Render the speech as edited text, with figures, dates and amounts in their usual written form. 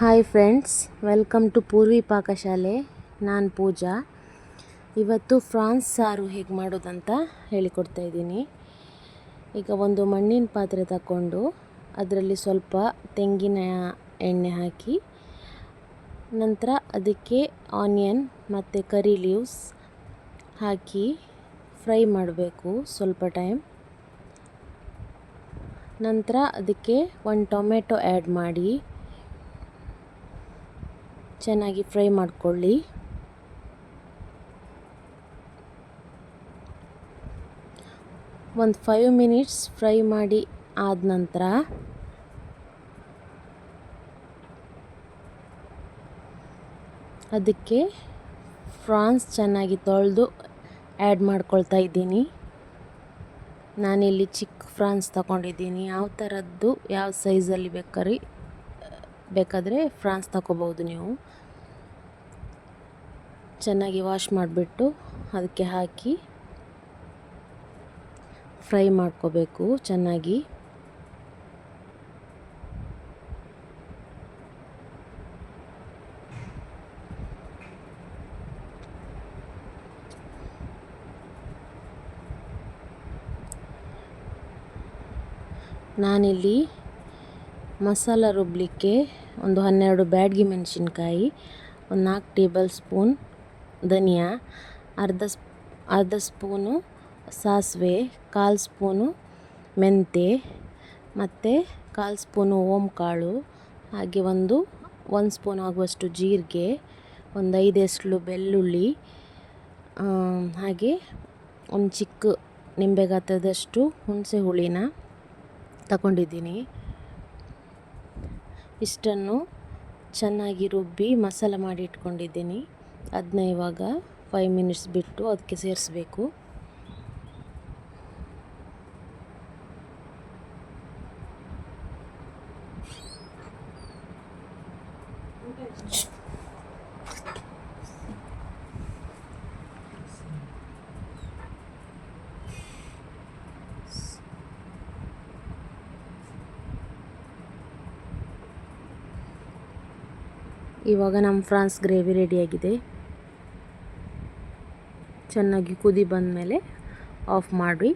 Hi friends, welcome to Poorvi Pakashale. ನಾನು ಪೂಜಾ. ಇವತ್ತು France ಸಾರು ಹೇಗೆ ಮಾಡೋದಂತ ಹೇಳಿಕೊಡ್ತಾ ಇದ್ದೀನಿ. ಈಗ ಒಂದು ಮಣ್ಣಿನ ಪಾತ್ರೆ ತಗೊಂಡು ಅದರಲ್ಲಿ ಸ್ವಲ್ಪ ತೆಂಗಿನ ಎಣ್ಣೆ ಹಾಕಿ, ನಂತರ ಅದಕ್ಕೆ ಆನಿಯನ್ ಮತ್ತು ಕರಿ ಲೀವ್ಸ್ ಹಾಕಿ ಫ್ರೈ ಮಾಡಬೇಕು ಸ್ವಲ್ಪ ಟೈಮ್. ನಂತರ ಅದಕ್ಕೆ ಒಂದು ಟೊಮೆಟೊ ಆ್ಯಡ್ ಮಾಡಿ ಚೆನ್ನಾಗಿ ಫ್ರೈ ಮಾಡಿಕೊಳ್ಳಿ. ಒಂದು 5 ಮಿನಿಟ್ಸ್ ಫ್ರೈ ಮಾಡಿ ಆದ ನಂತರ ಅದಕ್ಕೆ ಫ್ರಾನ್ಸ್ ಚೆನ್ನಾಗಿ ತೊಳೆದು ಆ್ಯಡ್ ಮಾಡ್ಕೊಳ್ತಾ ಇದ್ದೀನಿ. ನಾನಿಲ್ಲಿ ಚಿಕ್ಕ ಫ್ರಾನ್ಸ್ ತಗೊಂಡಿದ್ದೀನಿ. ಯಾವ ಥರದ್ದು ಯಾವ ಸೈಜಲ್ಲಿ ಬೇಕಾದರೆ ಫ್ರಾನ್ಸ್ ತಗೋಬೋದು ನೀವು. ಚೆನ್ನಾಗಿ ವಾಶ್ ಮಾಡಿಬಿಟ್ಟು ಅದಕ್ಕೆ ಹಾಕಿ ಫ್ರೈ ಮಾಡ್ಕೋಬೇಕು ಚೆನ್ನಾಗಿ. ನಾನಿಲ್ಲಿ ಮಸಾಲ ರುಬ್ಬಲಿಕ್ಕೆ ಒಂದು 12 ಬ್ಯಾಡಗಿ ಮೆಣಸಿನ್ಕಾಯಿ, ಒಂದು 4 ಟೇಬಲ್ ಸ್ಪೂನ್ ಧನಿಯಾ, ಅರ್ಧ ಸ್ಪೂನು ಸಾಸಿವೆ, 1/4 ಸ್ಪೂನು ಮೆಂತೆ ಮತ್ತು 1/4 ಸ್ಪೂನು ಓಂಕಾಳು, ಹಾಗೆ ಒಂದು ಸ್ಪೂನ್ ಆಗುವಷ್ಟು ಜೀರಿಗೆ, ಒಂದು 5 ಎಸಳು ಬೆಳ್ಳುಳ್ಳಿ, ಹಾಗೆ ಒಂದು ಚಿಕ್ಕ ನಿಂಬೆ ಗಾತ್ರದಷ್ಟು ಹುಣಸೆ ಹುಳಿನ ತಗೊಂಡಿದ್ದೀನಿ. ಇಷ್ಟನ್ನು ಚೆನ್ನಾಗಿ ರುಬ್ಬಿ ಮಸಾಲ ಮಾಡಿ ಇಟ್ಕೊಂಡಿದ್ದೀನಿ. ಅದನ್ನ ಇವಾಗ 5 ಮಿನಿಟ್ಸ್ ಬಿಟ್ಟು ಅದಕ್ಕೆ ಸೇರಿಸ್ಬೇಕು. ಇವಾಗ ನಮ್ಮ ಫ್ರಾನ್ಸ್ ಗ್ರೇವಿ ರೆಡಿಯಾಗಿದೆ. ಚೆನ್ನಾಗಿ ಕುದಿ ಬಂದಮೇಲೆ ಆಫ್ ಮಾಡಿ